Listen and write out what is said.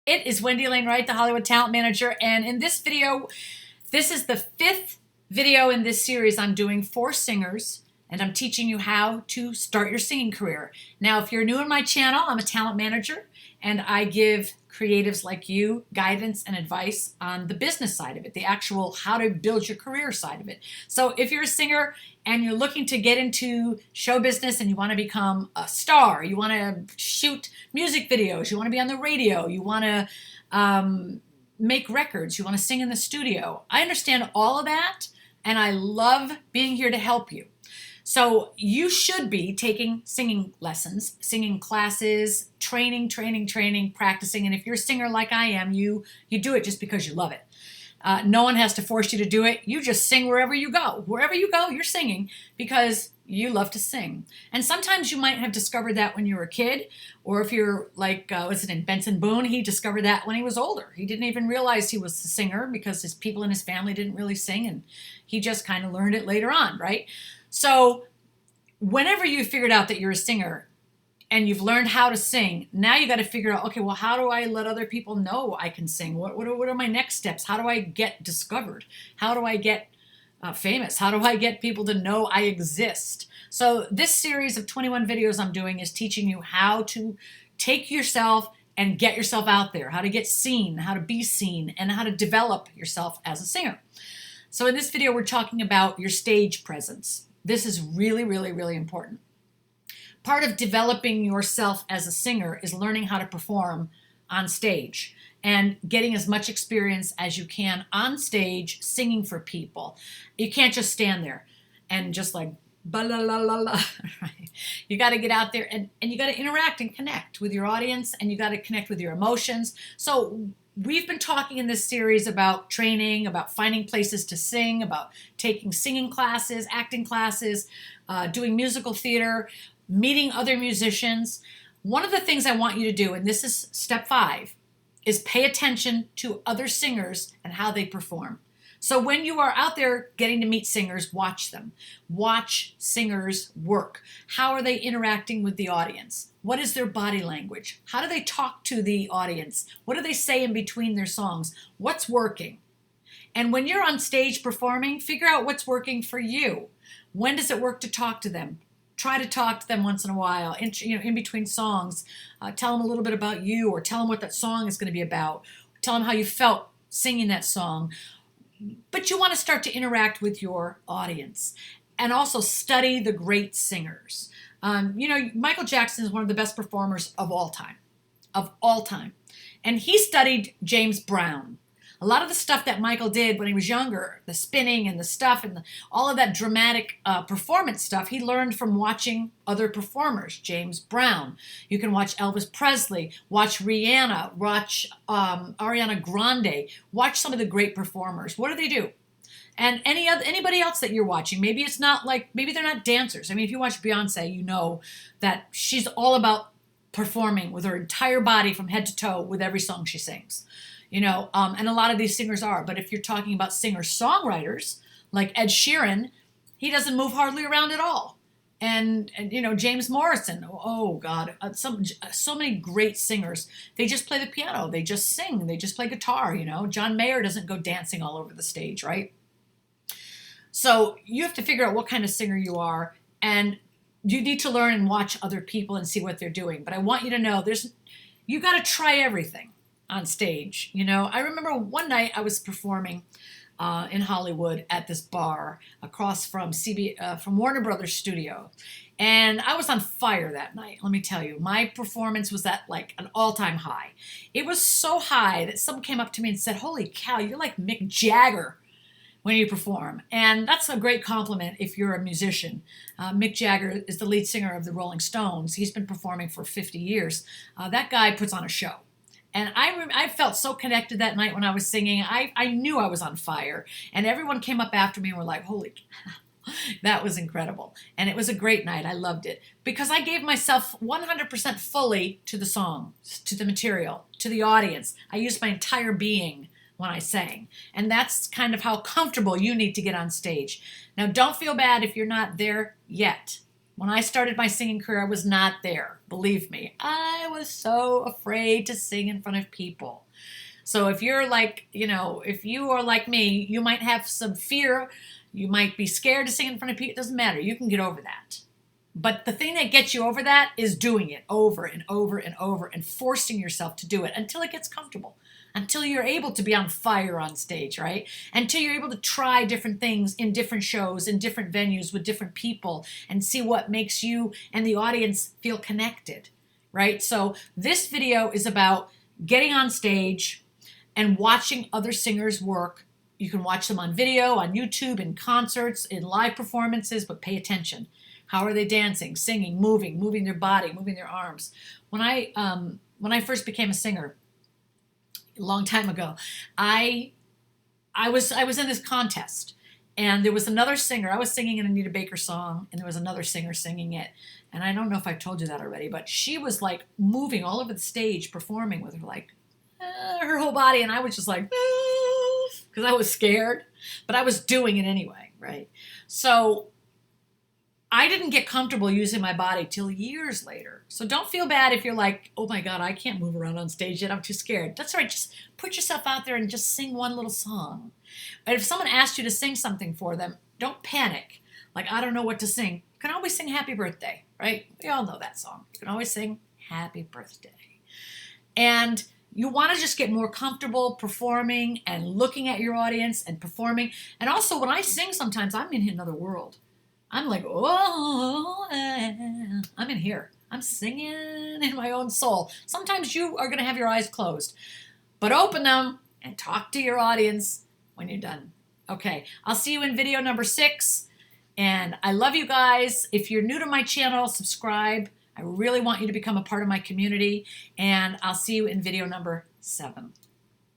It is Wendy Alane Wright, the Hollywood Talent Manager, and in this video, this is the fifth video in this series I'm doing for singers, and I'm teaching you how to start your singing career. Now, if you're new on my channel, I'm a talent manager, and I give creatives like you guidance and advice on the business side of it, the actual how to build your career side of it. So if you're a singer and you're looking to get into show business and you want to become a star, you want to shoot music videos, you want to be on the radio, you want to make records, you want to sing in the studio, I understand all of that, and I love being here to help you. So you should be taking singing lessons, singing classes, training, practicing. And if you're a singer like I am, you do it just because you love it. No one has to force you to do it. You just sing wherever you go. Wherever you go, you're singing because you love to sing. And sometimes you might have discovered that when you were a kid, or if you're like, what's it in Benson Boone, he discovered that when he was older. He didn't even realize he was a singer because his people in his family didn't really sing, and he just kind of learned it later on, right? So whenever you figured out that you're a singer and you've learned how to sing, now you got to figure out, okay, well, how do I let other people know I can sing? What are my next steps? How do I get discovered? How do I get famous? How do I get people to know I exist? So this series of 21 videos I'm doing is teaching you how to take yourself and get yourself out there, how to get seen, how to be seen, and how to develop yourself as a singer. So in this video, we're talking about your stage presence. This is really, really important. Part of developing yourself as a singer is learning how to perform on stage and getting as much experience as you can on stage singing for people. You can't just stand there and just like ba la la la la. Right? You got to get out there and you got to interact and connect with your audience, and you got to connect with your emotions. So we've been talking in this series about training, about finding places to sing, about taking singing classes, acting classes, doing musical theater, meeting other musicians. One of the things I want you to do, and this is step 5, is pay attention to other singers and how they perform. So when you are out there getting to meet singers, watch them. Watch singers work. How are they interacting with the audience? What is their body language? How do they talk to the audience? What do they say in between their songs? What's working? And when you're on stage performing, figure out what's working for you. When does it work to talk to them? Try to talk to them once in a while, in between songs. Tell them a little bit about you, or tell them what that song is going to be about. Tell them how you felt singing that song. But you want to start to interact with your audience and also study the great singers. Michael Jackson is one of the best performers of all time. And he studied James Brown. A lot of the stuff that Michael did when he was younger, the spinning and the stuff and all of that dramatic performance stuff, he learned from watching other performers. James Brown. You can watch Elvis Presley, watch Rihanna, watch Ariana Grande, watch some of the great performers. What do they do? And anybody else that you're watching, maybe they're not dancers. I mean, if you watch Beyonce, you know that she's all about performing with her entire body from head to toe with every song she sings. And a lot of these singers are. But if you're talking about singer-songwriters, like Ed Sheeran, he doesn't move hardly around at all. And James Morrison, oh God, so many great singers. They just play the piano. They just sing. They just play guitar, John Mayer doesn't go dancing all over the stage, right? So you have to figure out what kind of singer you are, and you need to learn and watch other people and see what they're doing. But I want you to know you got to try everything on stage. I remember one night I was performing in Hollywood at this bar across from from Warner Brothers studio, and I was on fire that night. Let me tell you, my performance was at like an all-time high. It was so high that someone came up to me and said, "Holy cow, you're like Mick Jagger when you perform." And that's a great compliment if you're a musician. Mick Jagger is the lead singer of the Rolling Stones. He's been performing for 50 years. That guy puts on a show. And I felt so connected that night when I was singing. I knew I was on fire. And everyone came up after me and were like, holy, that was incredible. And it was a great night. I loved it. Because I gave myself 100% fully to the song, to the material, to the audience. I used my entire being when I sang. And that's kind of how comfortable you need to get on stage. Now, don't feel bad if you're not there yet. When I started my singing career, I was not there. Believe me, I was so afraid to sing in front of people. So if you're like, if you are like me, you might have some fear. You might be scared to sing in front of people. It doesn't matter. You can get over that. But the thing that gets you over that is doing it over and over and over and forcing yourself to do it until it gets comfortable, until you're able to be on fire on stage, right? Until you're able to try different things in different shows, in different venues with different people and see what makes you and the audience feel connected, right? So this video is about getting on stage and watching other singers work. You can watch them on video, on YouTube, in concerts, in live performances, but pay attention. How are they dancing, singing, moving their body, moving their arms? When I first became a singer, a long time ago, I was in this contest, and there was another singer. I was singing an Anita Baker song, and there was another singer singing it. And I don't know if I've told you that already, but she was like moving all over the stage, performing with her whole body, and I was just like, because I was scared, but I was doing it anyway, right? So I didn't get comfortable using my body till years later. So don't feel bad if you're like, oh my God, I can't move around on stage yet. I'm too scared. That's all right. Just put yourself out there and just sing one little song. And if someone asks you to sing something for them, don't panic. Like, I don't know what to sing. You can always sing Happy Birthday, right? We all know that song. You can always sing Happy Birthday. And you want to just get more comfortable performing and looking at your audience and performing. And also when I sing, sometimes I'm in another world. I'm like, oh, I'm in here. I'm singing in my own soul. Sometimes you are going to have your eyes closed, but open them and talk to your audience when you're done. Okay, I'll see you in video number 6. And I love you guys. If you're new to my channel, subscribe. I really want you to become a part of my community. And I'll see you in video number 7.